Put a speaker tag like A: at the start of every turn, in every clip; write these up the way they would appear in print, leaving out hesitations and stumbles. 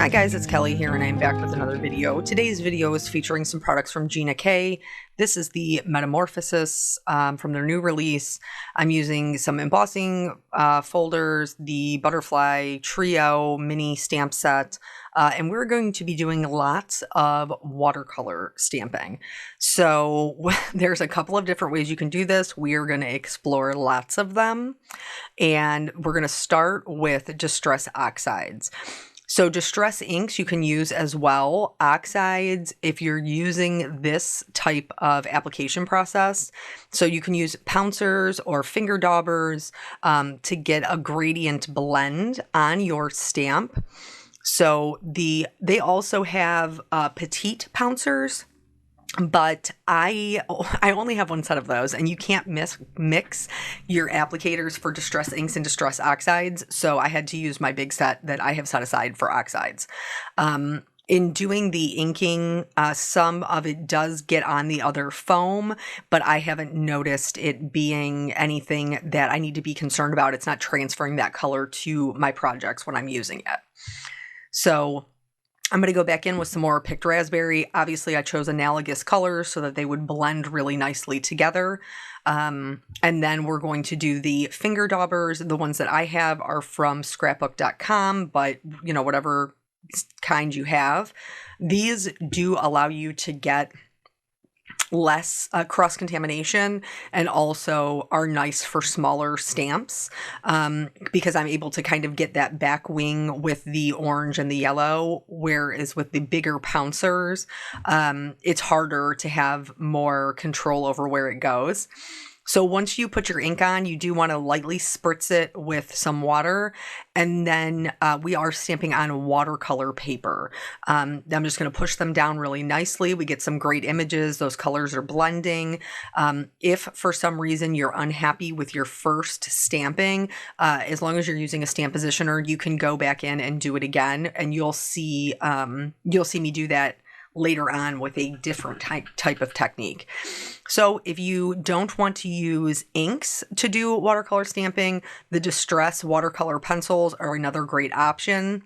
A: Hi guys, it's Kelly here and I'm back with another video. Today's video is featuring some products from Gina K. This is the Metamorphosis from their new release. I'm using some embossing folders, the Butterfly Trio mini stamp set, and we're going to be doing lots of watercolor stamping. So there's a couple of different ways you can do this. We are going to explore lots of them, and we're going to start with Distress Oxides. So distress inks you can use as well. Oxides, if you're using this type of application process, so you can use pouncers or finger daubers to get a gradient blend on your stamp. So they also have petite pouncers, but I only have one set of those, and you can't mix your applicators for distress inks and distress oxides, so I had to use my big set that I have set aside for oxides. In doing the inking, some of it does get on the other foam, but I haven't noticed it being anything that I need to be concerned about. It's not transferring that color to my projects when I'm using it. So I'm going to go back in with some more picked raspberry. Obviously, I chose analogous colors so that they would blend really nicely together. And then we're going to do the finger daubers. The ones that I have are from scrapbook.com, but you know, whatever kind you have. These do allow you to get less cross-contamination and also are nice for smaller stamps because I'm able to kind of get that back wing with the orange and the yellow, whereas with the bigger pouncers, it's harder to have more control over where it goes. So once you put your ink on, you do want to lightly spritz it with some water, and then we are stamping on watercolor paper. I'm just going to push them down really nicely. We get some great images. Those colors are blending. If for some reason you're unhappy with your first stamping, as long as you're using a stamp positioner, you can go back in and do it again, and you'll see me do that later on with a different type of technique. So if you don't want to use inks to do watercolor stamping, the Distress watercolor pencils are another great option.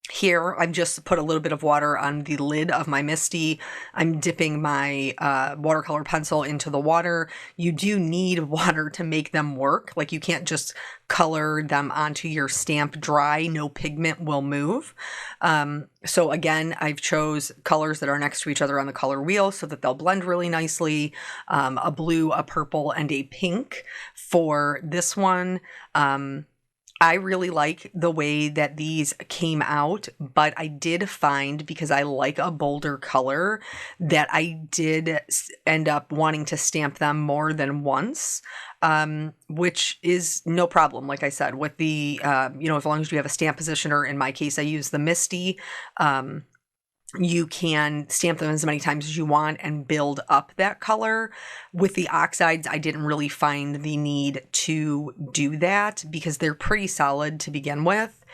A: Here, I've just put a little bit of water on the lid of my Misty. I'm dipping my watercolor pencil into the water. You do need water to make them work. Like, you can't just color them onto your stamp dry. No pigment will move. So again, I've chose colors that are next to each other on the color wheel so that they'll blend really nicely. A blue, a purple, and a pink for this one. I really like the way that these came out, but I did find, because I like a bolder color, that I did end up wanting to stamp them more than once, which is no problem. Like I said, with the, as long as you have a stamp positioner, in my case, I use the Misty, you can stamp them as many times as you want and build up that color. With the oxides, I didn't really find the need to do that because they're pretty solid to begin with.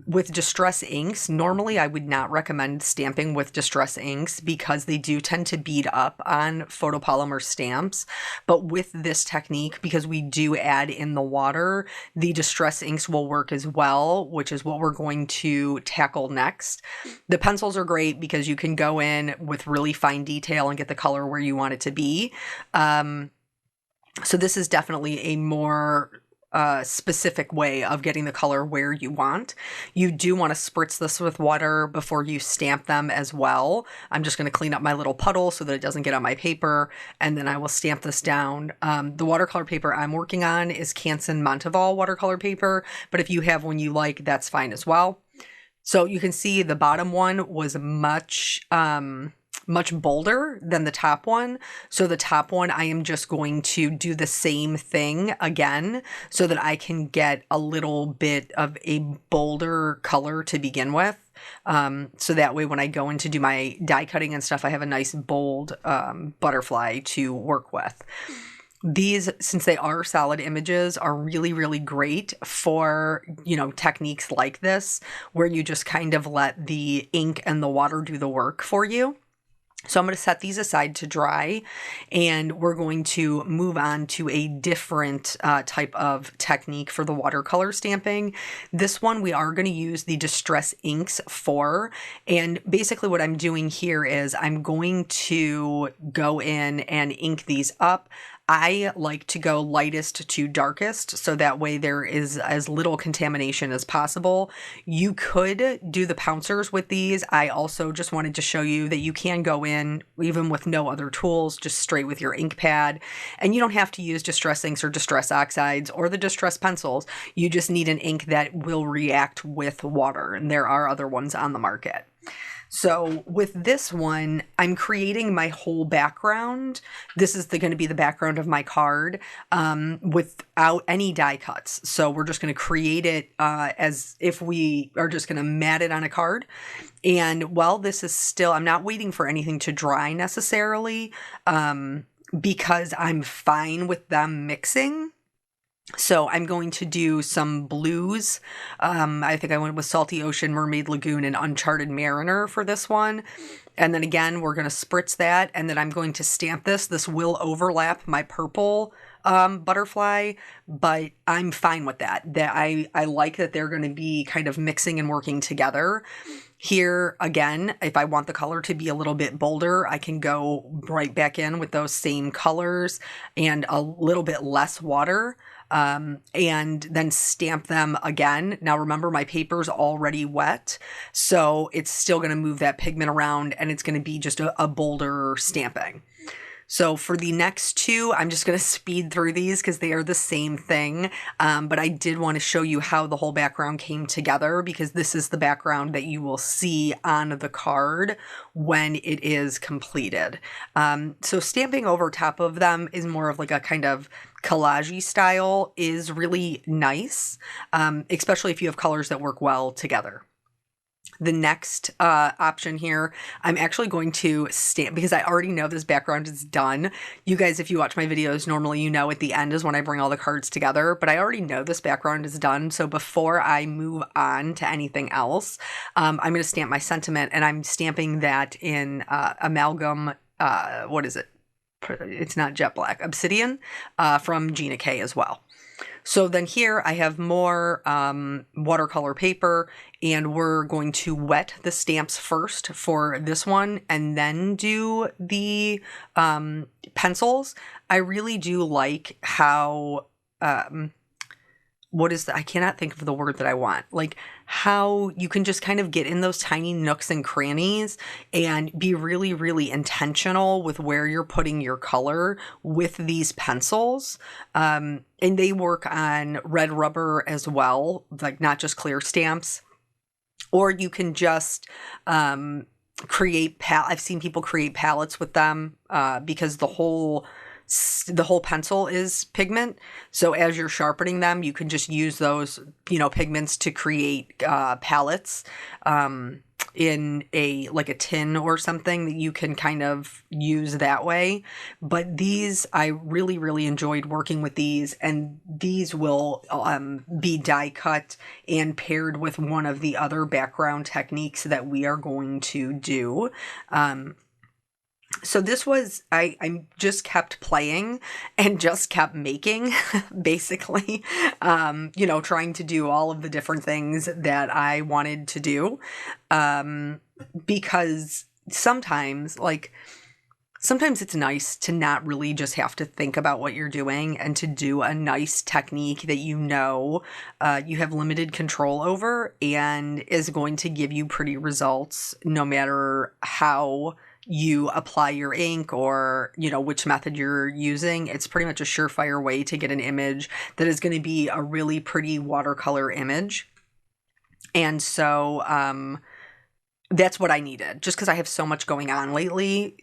A: With distress inks, normally I would not recommend stamping with distress inks because they do tend to bead up on photopolymer stamps. But with this technique, because we do add in the water, the distress inks will work as well, which is what we're going to tackle next. The pencils are great because you can go in with really fine detail and get the color where you want it to be. So this is definitely a more specific way of getting the color where you want. You do want to spritz this with water before you stamp them as well. I'm just going to clean up my little puddle so that it doesn't get on my paper, and then I will stamp this down. The watercolor paper I'm working on is Canson Monteval watercolor paper, but if you have one you like, that's fine as well. So you can see the bottom one was much bolder than the top one. So the top one, I am just going to do the same thing again so that I can get a little bit of a bolder color to begin with. So that way when I go in to do my die cutting and stuff, I have a nice bold butterfly to work with. These, since they are solid images, are really, really great for, techniques like this, where you just kind of let the ink and the water do the work for you. So I'm going to set these aside to dry, and we're going to move on to a different type of technique for the watercolor stamping. This one we are going to use the Distress inks for, and basically what I'm doing here is I'm going to go in and ink these up. I like to go lightest to darkest, so that way there is as little contamination as possible. You could do the pouncers with these. I also just wanted to show you that you can go in even with no other tools, just straight with your ink pad. And you don't have to use Distress inks or Distress oxides or the Distress pencils. You just need an ink that will react with water, and there are other ones on the market. So with this one, I'm creating my whole background. This is going to be the background of my card without any die cuts. So we're just going to create it as if we are just going to mat it on a card. And while this is still, I'm not waiting for anything to dry necessarily because I'm fine with them mixing. So I'm going to do some blues. I think I went with Salty Ocean, Mermaid Lagoon, and Uncharted Mariner for this one. And then again, we're going to spritz that, and then I'm going to stamp this. This will overlap my purple butterfly, but I'm fine with that. I like that they're going to be kind of mixing and working together. Here, again, if I want the color to be a little bit bolder, I can go right back in with those same colors and a little bit less water. And then stamp them again. Now remember, my paper's already wet, so it's still going to move that pigment around, and it's going to be just a bolder stamping. So for the next two, I'm just going to speed through these because they are the same thing. But I did want to show you how the whole background came together, because this is the background that you will see on the card when it is completed. So stamping over top of them is more of like a kind of collage-y style, is really nice, especially if you have colors that work well together. The next option here, I'm actually going to stamp, because I already know this background is done. You guys, if you watch my videos, normally you know at the end is when I bring all the cards together, but I already know this background is done. So before I move on to anything else, I'm going to stamp my sentiment, and I'm stamping that in amalgam, what is it? It's not jet black, obsidian, from Gina K as well. So then here I have more watercolor paper, and we're going to wet the stamps first for this one and then do the pencils. I really do like how, I cannot think of the word that I want. Like how you can just kind of get in those tiny nooks and crannies and be really, really intentional with where you're putting your color with these pencils. And they work on red rubber as well, like not just clear stamps. Or you can just create I've seen people create palettes with them because the whole pencil is pigment. So as you're sharpening them, you can just use those, pigments to create palettes in a tin or something that you can kind of use that way. But these, I really, really enjoyed working with these, and these will be die cut and paired with one of the other background techniques that we are going to do. So this was, I just kept playing and just kept making, basically, trying to do all of the different things that I wanted to do, because sometimes it's nice to not really just have to think about what you're doing and to do a nice technique that you have limited control over and is going to give you pretty results no matter how you apply your ink or, which method you're using. It's pretty much a surefire way to get an image that is going to be a really pretty watercolor image. And so, that's what I needed, just because I have so much going on lately.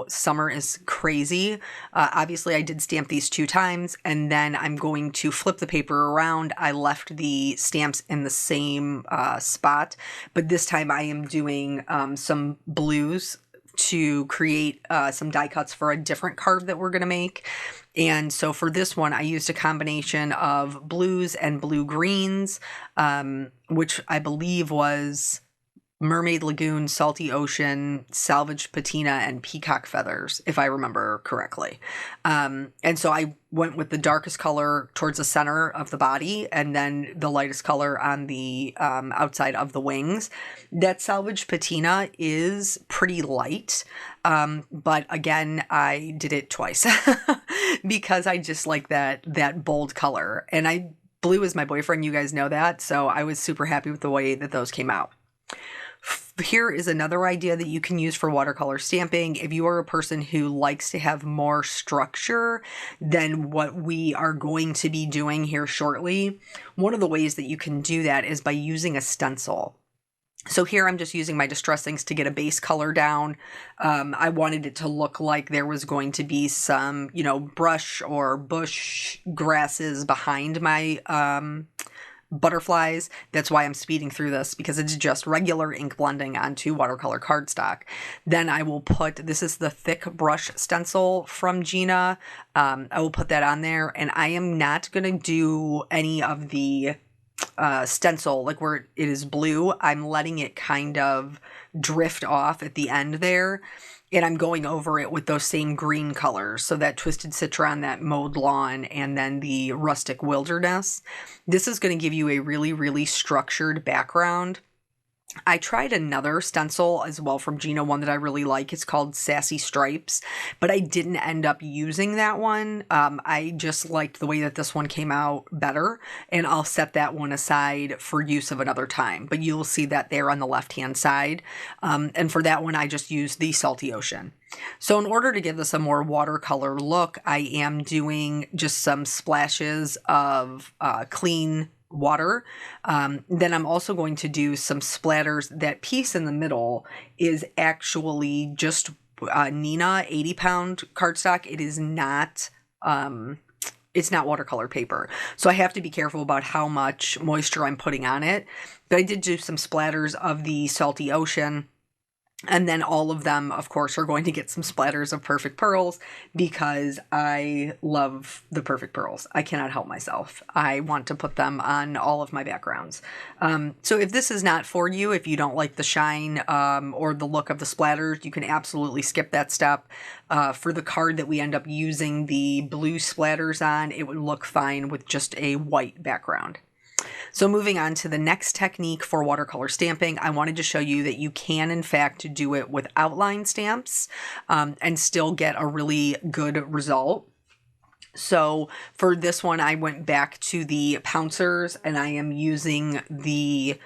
A: Summer is crazy. Obviously, I did stamp these 2 times, and then I'm going to flip the paper around. I left the stamps in the same spot, but this time I am doing some blues to create some die cuts for a different card that we're going to make. And so for this one, I used a combination of blues and blue greens, which I believe was Mermaid Lagoon, Salty Ocean, Salvaged Patina, and Peacock Feathers, if I remember correctly. And so I went with the darkest color towards the center of the body and then the lightest color on the outside of the wings. That Salvaged Patina is pretty light, but again, I did it twice because I just like that bold color. And blue is my boyfriend, you guys know that, so I was super happy with the way that those came out. Here is another idea that you can use for watercolor stamping. If you are a person who likes to have more structure than what we are going to be doing here shortly, one of the ways that you can do that is by using a stencil. So here I'm just using my Distress inks to get a base color down. I wanted it to look like there was going to be some, brush or bush grasses behind my butterflies. That's why I'm speeding through this, because it's just regular ink blending onto watercolor cardstock. Then I will this is the thick brush stencil from Gina. I will put that on there, and I am not going to do any of the stencil, like where it is blue. I'm letting it kind of drift off at the end there. And I'm going over it with those same green colors. So that Twisted Citron, that Mowed Lawn, and then the Rustic Wilderness. This is going to give you a really, really structured background. I tried another stencil as well from Gina, one that I really like. It's called Sassy Stripes, but I didn't end up using that one. I just liked the way that this one came out better, and I'll set that one aside for use of another time. But you'll see that there on the left-hand side. And for that one, I just used the Salty Ocean. So in order to give this a more watercolor look, I am doing just some splashes of clean water. Then I'm also going to do some splatters. That piece in the middle is actually just Nina 80-pound cardstock. It is not it's not watercolor paper. So I have to be careful about how much moisture I'm putting on it. But I did do some splatters of the Salty Ocean. And then all of them, of course, are going to get some splatters of Perfect Pearls because I love the Perfect Pearls. I cannot help myself. I want to put them on all of my backgrounds. So if this is not for you, if you don't like the shine or the look of the splatters, you can absolutely skip that step. For the card that we end up using the blue splatters on, it would look fine with just a white background. So moving on to the next technique for watercolor stamping, I wanted to show you that you can in fact do it with outline stamps and still get a really good result. So for this one, I went back to the Pouncers, and I am using the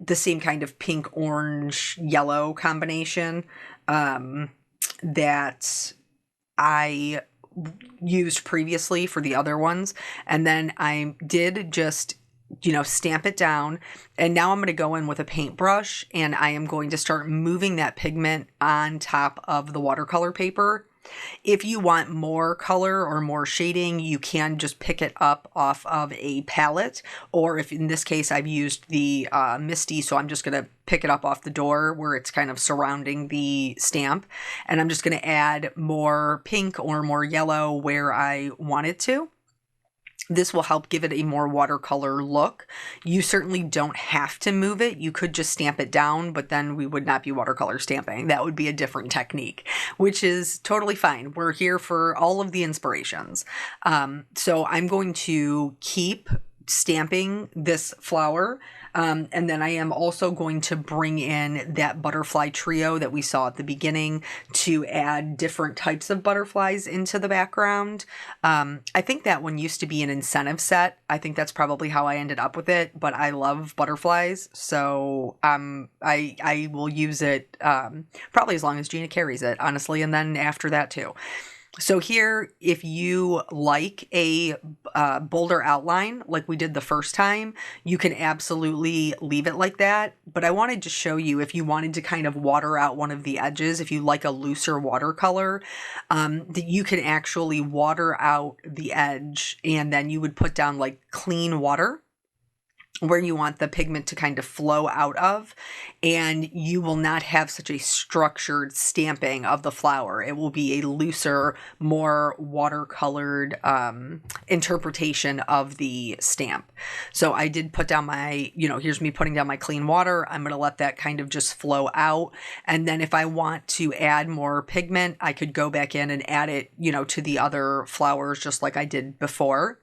A: same kind of pink, orange, yellow combination that I used previously for the other ones. And then I did just stamp it down, and now I'm going to go in with a paintbrush, and I am going to start moving that pigment on top of the watercolor paper. If you want more color or more shading, you can just pick it up off of a palette, or if in this case I've used the Misty, so I'm just going to pick it up off the door where it's kind of surrounding the stamp, and I'm just going to add more pink or more yellow where I want it to. This will help give it a more watercolor look. You certainly don't have to move it. You could just stamp it down, but then we would not be watercolor stamping. That would be a different technique, which is totally fine. We're here for all of the inspirations. So I'm going to keep stamping this flower. And then I am also going to bring in that butterfly trio that we saw at the beginning to add different types of butterflies into the background. I think that one used to be an incentive set. I think that's probably how I ended up with it, but I love butterflies. So I will use it probably as long as Gina carries it, honestly, and then after that too. So here, if you like a bolder outline like we did the first time, you can absolutely leave it like that. But I wanted to show you, if you wanted to kind of water out one of the edges, if you like a looser watercolor, that you can actually water out the edge, and then you would put down like clean water. where you want the pigment to kind of flow out of, and you will not have such a structured stamping of the flower. It will be a looser, more watercolored interpretation of the stamp. So I did put down my, here's me putting down my clean water. I'm going to let that kind of just flow out. And then if I want to add more pigment, I could go back in and add it, to the other flowers just like I did before.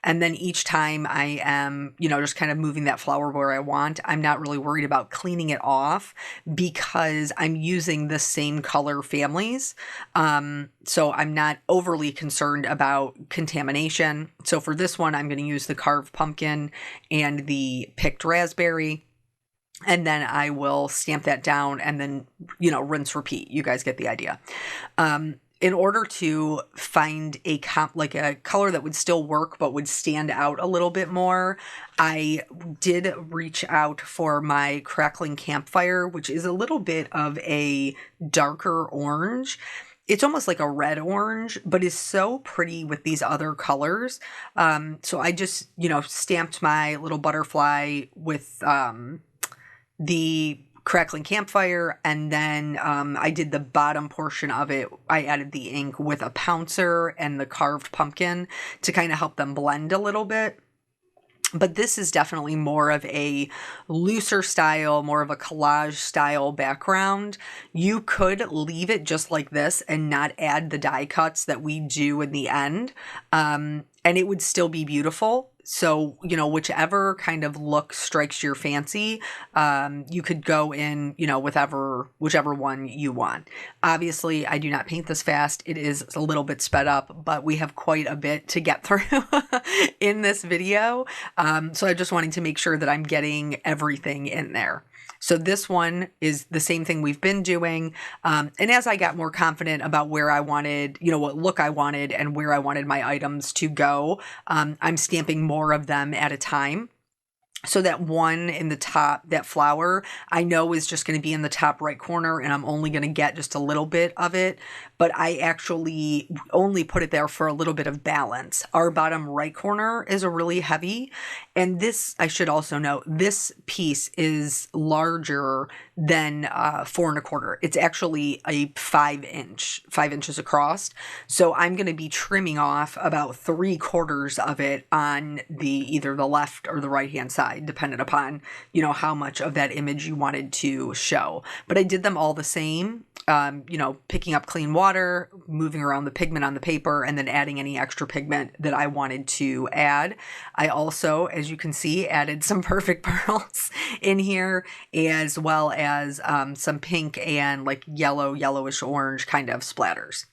A: And then each time I am, just kind of moving that flower where I want, I'm not really worried about cleaning it off because I'm using the same color families. So I'm not overly concerned about contamination. So for this one, I'm going to use the carved pumpkin and the picked raspberry. And then I will stamp that down and then, rinse, repeat. You guys get the idea. In order to find a color that would still work but would stand out a little bit more, I did reach out for my crackling campfire, which is a little bit of a darker orange. It's almost like a red orange, but is so pretty with these other colors. So I just, stamped my little butterfly with the crackling campfire, and then I did the bottom portion of it. I added the ink with a pouncer and the carved pumpkin to kind of help them blend a little bit. But this is definitely more of a looser style, more of a collage style background. You could leave it just like this and not add the die cuts that we do in the end, and it would still be beautiful. So, whichever kind of look strikes your fancy, you could go in, whichever one you want. Obviously, I do not paint this fast. It is a little bit sped up, but we have quite a bit to get through in this video. So I'm just wanting to make sure that I'm getting everything in there. So this one is the same thing we've been doing. And as I got more confident about where I wanted, what look I wanted and where I wanted my items to go, I'm stamping more of them at a time. So that one in the top, that flower, I know is just going to be in the top right corner, and I'm only going to get just a little bit of it, but I actually only put it there for a little bit of balance. Our bottom right corner is a really heavy, and this, I should also note, this piece is larger than 4 1/4. It's actually a 5 inches across. So I'm going to be trimming off about 3/4 of it on either the left or the right hand side, depending upon, how much of that image you wanted to show. But I did them all the same, picking up clean water, moving around the pigment on the paper, and then adding any extra pigment that I wanted to add. I also, as you can see, added some perfect pearls in here, as well as some pink and like yellowish orange kind of splatters.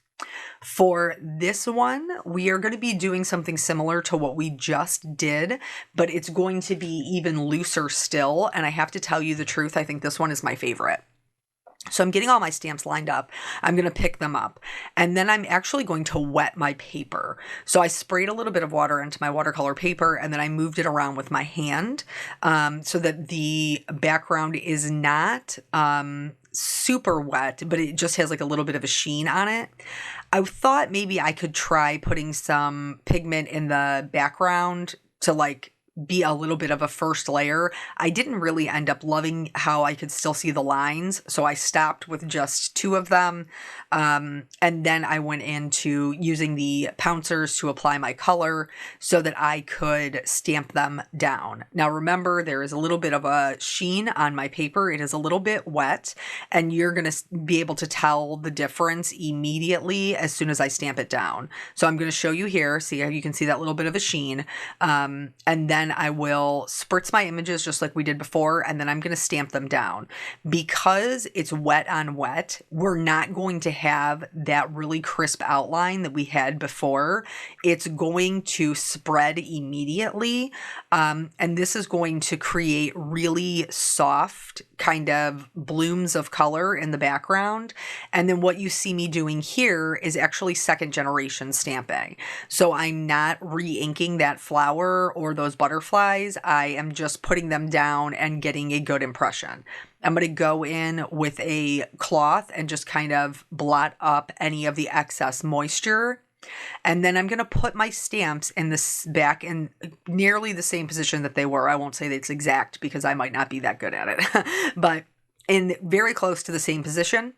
A: For this one, we are going to be doing something similar to what we just did, but it's going to be even looser still. And I have to tell you the truth, I think this one is my favorite. So I'm getting all my stamps lined up. I'm going to pick them up, and then I'm actually going to wet my paper. So I sprayed a little bit of water into my watercolor paper, and then I moved it around with my hand so that the background is not super wet, but it just has like a little bit of a sheen on it. I thought maybe I could try putting some pigment in the background to like be a little bit of a first layer. I didn't really end up loving how I could still see the lines, so I stopped with just 2 of them. And then I went into using the pouncers to apply my color so that I could stamp them down. Now remember, there is a little bit of a sheen on my paper. It is a little bit wet, and you're going to be able to tell the difference immediately as soon as I stamp it down. So I'm going to show you here. See how you can see that little bit of a sheen. And then I will spritz my images just like we did before, and then I'm going to stamp them down. Because it's wet on wet, we're not going to have that really crisp outline that we had before. It's going to spread immediately, and this is going to create really soft kind of blooms of color in the background. And then what you see me doing here is actually second generation stamping. So I'm not re-inking that flower or those butterflies. I am just putting them down and getting a good impression. I'm going to go in with a cloth and just kind of blot up any of the excess moisture. And then I'm going to put my stamps in this back in nearly the same position that they were. I won't say that it's exact because I might not be that good at it, but in very close to the same position.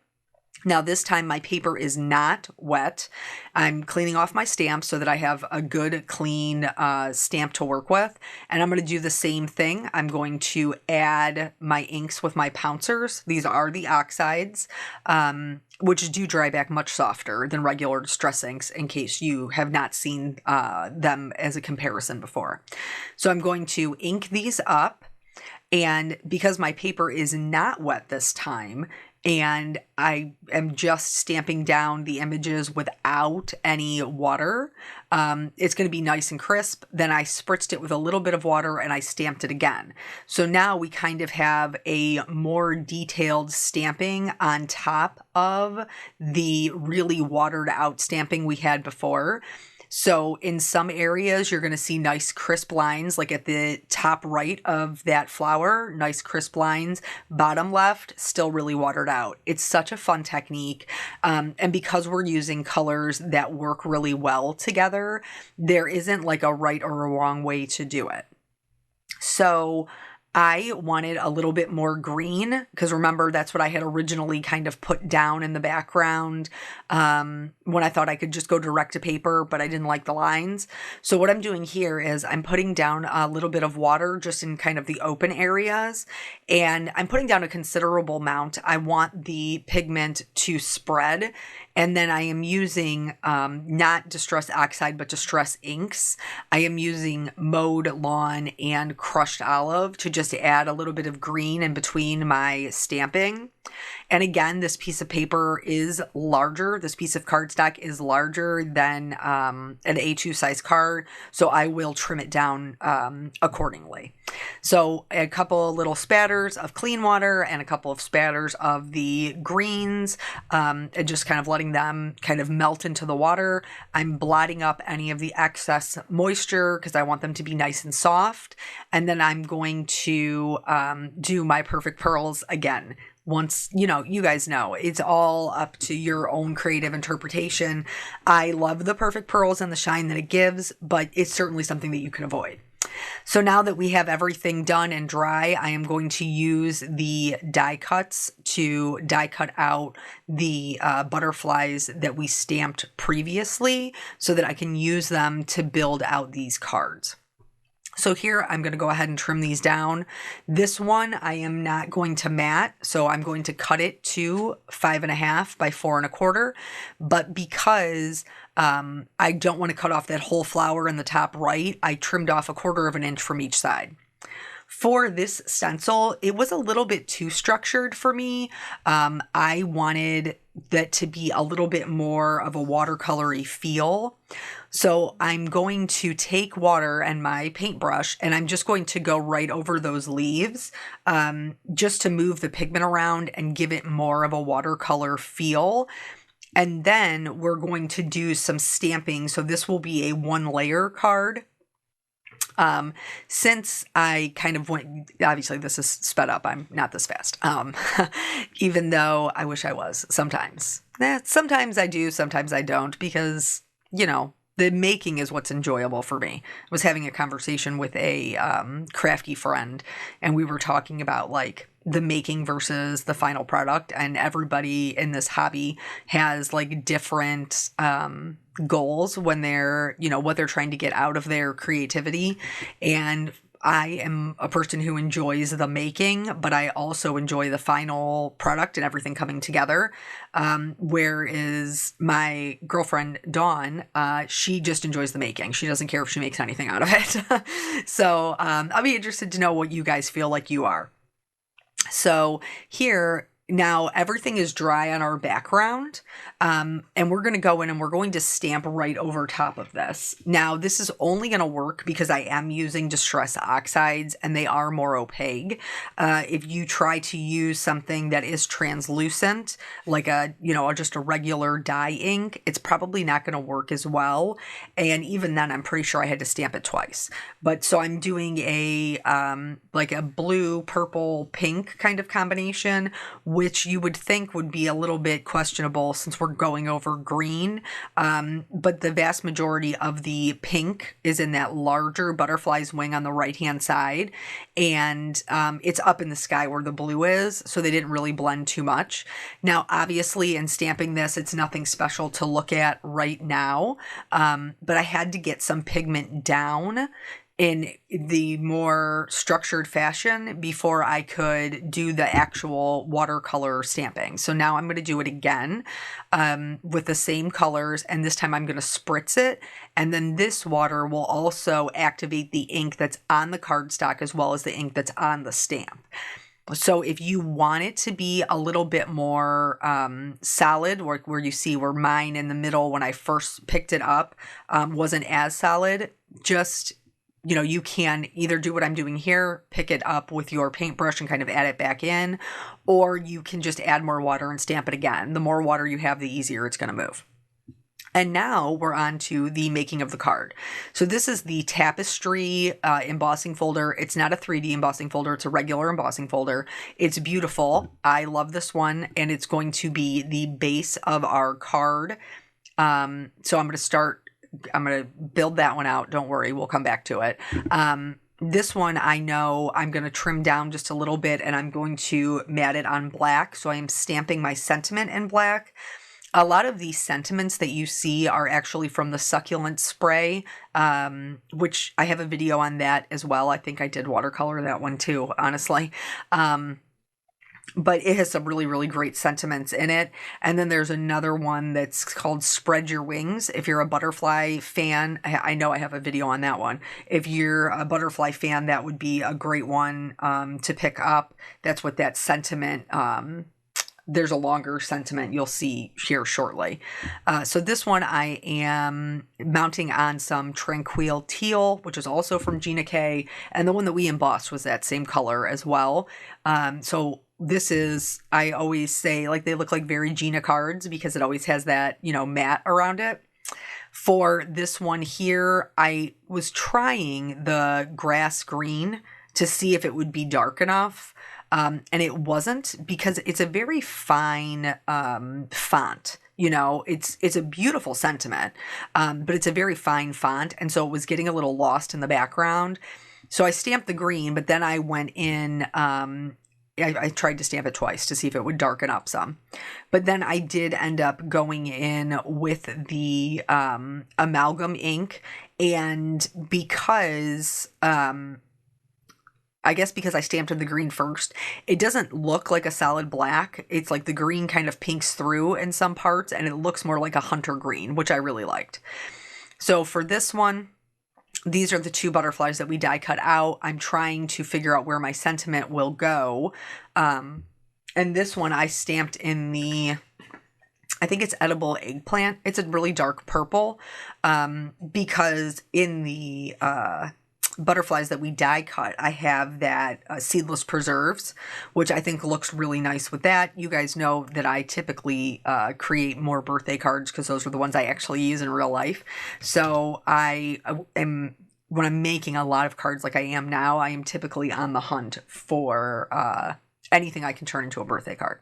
A: Now, this time my paper is not wet. I'm cleaning off my stamps so that I have a good, clean stamp to work with. And I'm going to do the same thing. I'm going to add my inks with my pouncers. These are the oxides, which do dry back much softer than regular distress inks, in case you have not seen them as a comparison before. So I'm going to ink these up. And because my paper is not wet this time, and I am just stamping down the images without any water, it's going to be nice and crisp. Then I spritzed it with a little bit of water and I stamped it again. So now we kind of have a more detailed stamping on top of the really watered out stamping we had before. So in some areas, you're going to see nice crisp lines, like at the top right of that flower, nice crisp lines. Bottom left, still really watered out. It's such a fun technique. And because we're using colors that work really well together, there isn't like a right or a wrong way to do it. So I wanted a little bit more green, because remember, that's what I had originally kind of put down in the background when I thought I could just go direct to paper, but I didn't like the lines. So what I'm doing here is I'm putting down a little bit of water just in kind of the open areas, and I'm putting down a considerable amount. I want the pigment to spread. And then I am using not Distress Oxide, but Distress Inks. I am using Mowed Lawn and Crushed Olive to just add a little bit of green in between my stamping. And again, this piece of paper is larger. This piece of cardstock is larger than an A2 size card, so I will trim it down accordingly. So a couple little spatters of clean water and a couple of spatters of the greens, and just kind of letting them kind of melt into the water. I'm blotting up any of the excess moisture because I want them to be nice and soft. And then I'm going to do my perfect pearls again. Once, you guys know, it's all up to your own creative interpretation. I love the perfect pearls and the shine that it gives, but it's certainly something that you can avoid. So now that we have everything done and dry, I am going to use the die cuts to die cut out the butterflies that we stamped previously so that I can use them to build out these cards. So here I'm going to go ahead and trim these down. This one I am not going to mat, so I'm going to cut it to 5.5 by 4.25. But because I don't want to cut off that whole flower in the top right, I trimmed off 1/4 inch from each side. For this stencil, it was a little bit too structured for me. I wanted that to be a little bit more of a watercolory feel. So I'm going to take water and my paintbrush, and I'm just going to go right over those leaves just to move the pigment around and give it more of a watercolor feel. And then we're going to do some stamping. So this will be a 1-layer card. Since I kind of went, obviously this is sped up, I'm not this fast, even though I wish I was sometimes. Sometimes I do, sometimes I don't, because, the making is what's enjoyable for me. I was having a conversation with a crafty friend, and we were talking about like the making versus the final product, and everybody in this hobby has like different goals when they're, what they're trying to get out of their creativity. And I am a person who enjoys the making, but I also enjoy the final product and everything coming together. Whereas my girlfriend, Dawn, she just enjoys the making. She doesn't care if she makes anything out of it. So I'll be interested to know what you guys feel like you are. So here, now everything is dry on our background, and we're going to go in and we're going to stamp right over top of this. Now, this is only going to work because I am using Distress Oxides and they are more opaque. If you try to use something that is translucent, like just a regular dye ink, it's probably not going to work as well. And even then, I'm pretty sure I had to stamp it twice. But so I'm doing a like a blue, purple, pink kind of combination which you would think would be a little bit questionable since we're going over green. But the vast majority of the pink is in that larger butterfly's wing on the right-hand side. And it's up in the sky where the blue is, so they didn't really blend too much. Now, obviously, in stamping this, it's nothing special to look at right now, but I had to get some pigment down in the more structured fashion before I could do the actual watercolor stamping. So now I'm going to do it again with the same colors, and this time I'm going to spritz it, and then this water will also activate the ink that's on the cardstock as well as the ink that's on the stamp. So if you want it to be a little bit more solid, where you see where mine in the middle when I first picked it up wasn't as solid, just, you know, you can either do what I'm doing here, pick it up with your paintbrush and kind of add it back in, or you can just add more water and stamp it again. The more water you have, the easier it's going to move. And now we're on to the making of the card. So this is the tapestry embossing folder. It's not a 3D embossing folder. It's a regular embossing folder. It's beautiful. I love this one, and it's going to be the base of our card. So I'm going to build that one out. Don't worry, we'll come back to it. This one, I know I'm going to trim down just a little bit, and I'm going to mat it on black. So I am stamping my sentiment in black. A lot of these sentiments that you see are actually from the succulent spray, which I have a video on that as well. I think I did watercolor that one too, honestly. But it has some really, really great sentiments in it. And then there's another one that's called Spread Your Wings. If you're a butterfly fan, I know I have a video on that one. If you're a butterfly fan, that would be a great one to pick up. That's what that sentiment, there's a longer sentiment you'll see here shortly. So this one I am mounting on some Tranquil Teal, which is also from Gina K. And the one that we embossed was that same color as well. So this is, I always say, like, they look like very Gina cards because it always has that, you know, matte around it. For this one here, I was trying the grass green to see if it would be dark enough. And it wasn't, because it's a very fine font. You know, it's a beautiful sentiment, but it's a very fine font. And so it was getting a little lost in the background. So I stamped the green, but then I went in, I tried to stamp it twice to see if it would darken up some. But then I did end up going in with the amalgam ink. And because I guess because I stamped in the green first, it doesn't look like a solid black. It's like the green kind of pinks through in some parts, and it looks more like a hunter green, which I really liked. So for this one, these are the two butterflies that we die cut out. I'm trying to figure out where my sentiment will go. And this one I stamped in the, I think it's edible eggplant. It's a really dark purple, because in the butterflies that we die cut, I have that seedless preserves, which I think looks really nice with that. You guys know that I typically create more birthday cards because those are the ones I actually use in real life. So I am, when I'm making a lot of cards like I am now, I am typically on the hunt for anything I can turn into a birthday card.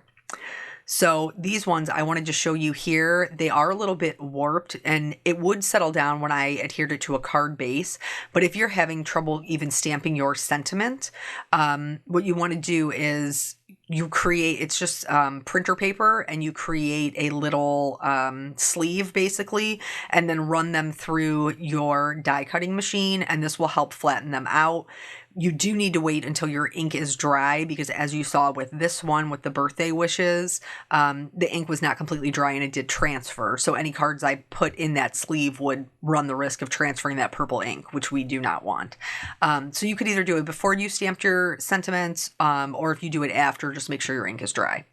A: So these ones I wanted to show you here. They are a little bit warped, and it would settle down when I adhered it to a card base. But if you're having trouble even stamping your sentiment, what you want to do is you create, it's just printer paper, and you create a little sleeve basically, and then run them through your die cutting machine, and this will help flatten them out. You do need to wait until your ink is dry, because as you saw with this one, with the birthday wishes, the ink was not completely dry and it did transfer. So any cards I put in that sleeve would run the risk of transferring that purple ink, which we do not want. So you could either do it before you stamped your sentiments, or if you do it after, just make sure your ink is dry.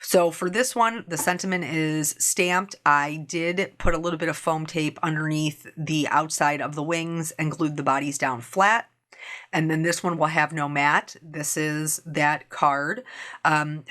A: So for this one, the sentiment is stamped. I did put a little bit of foam tape underneath the outside of the wings and glued the bodies down flat. And then this one will have no mat. This is that card.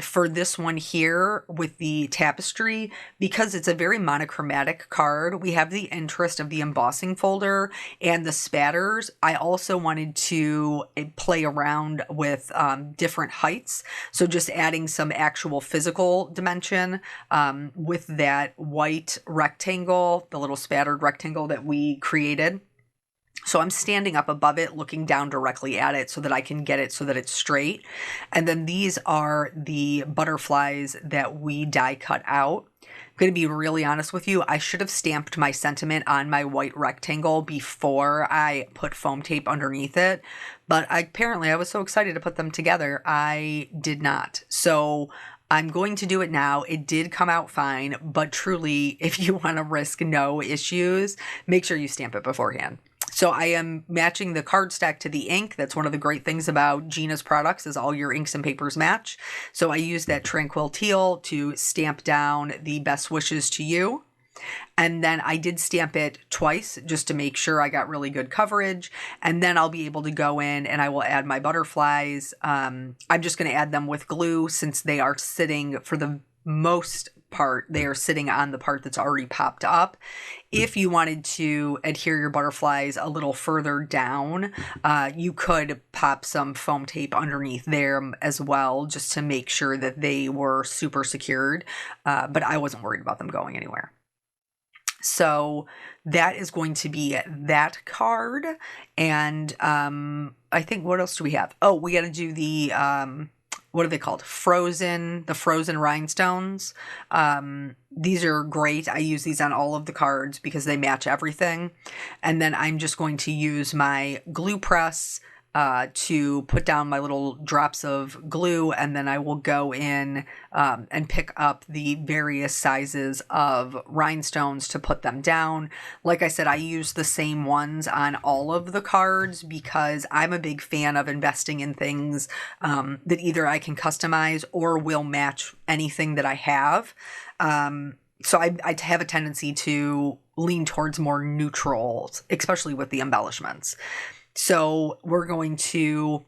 A: For this one here with the tapestry, because it's a very monochromatic card, we have the interest of the embossing folder and the spatters. I also wanted to play around with different heights. So just adding some actual physical dimension with that white rectangle, the little spattered rectangle that we created. So I'm standing up above it, looking down directly at it so that I can get it so that it's straight. And then these are the butterflies that we die cut out. I'm going to be really honest with you. I should have stamped my sentiment on my white rectangle before I put foam tape underneath it. But apparently I was so excited to put them together, I did not. So I'm going to do it now. It did come out fine, but truly, if you want to risk no issues, make sure you stamp it beforehand. So I am matching the cardstock to the ink. That's one of the great things about Gina's products is all your inks and papers match. So I use that Tranquil Teal to stamp down the best wishes to you. And then I did stamp it twice just to make sure I got really good coverage. And then I'll be able to go in and I will add my butterflies. I'm just going to add them with glue since they are sitting for the most part, they are sitting on the part that's already popped up. If you wanted to adhere your butterflies a little further down, you could pop some foam tape underneath there as well, just to make sure that they were super secured. But I wasn't worried about them going anywhere. So that is going to be that card. And I think, what else do we have? Oh, we got to do the what are they called? The frozen rhinestones. These are great. I use these on all of the cards because they match everything. And then I'm just going to use my glue press to put down my little drops of glue, and then I will go in and pick up the various sizes of rhinestones to put them down. Like I said, I use the same ones on all of the cards because I'm a big fan of investing in things that either I can customize or will match anything that I have. So I have a tendency to lean towards more neutrals, especially with the embellishments. So we're going to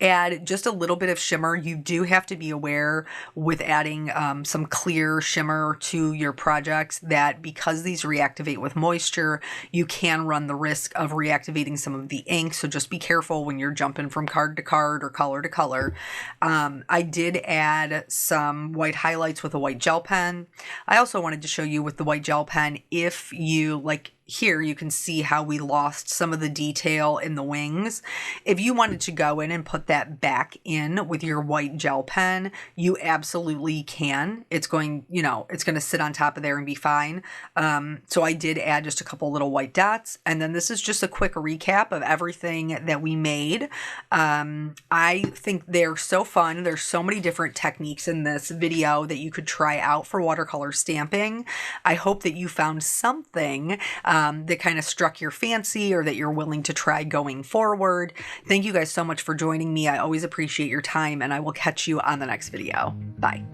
A: add just a little bit of shimmer. You do have to be aware with adding some clear shimmer to your projects that because these reactivate with moisture, you can run the risk of reactivating some of the ink. So just be careful when you're jumping from card to card or color to color. I did add some white highlights with a white gel pen. I also wanted to show you with the white gel pen, if you like, here you can see how we lost some of the detail in the wings. If you wanted to go in and put that back in with your white gel pen, you absolutely can. It's going, it's going to sit on top of there and be fine. So I did add just a couple little white dots. And then this is just a quick recap of everything that we made. I think they're so fun. There's so many different techniques in this video that you could try out for watercolor stamping. I hope that you found something that kind of struck your fancy or that you're willing to try going forward. Thank you guys so much for joining me. I always appreciate your time, and I will catch you on the next video. Bye.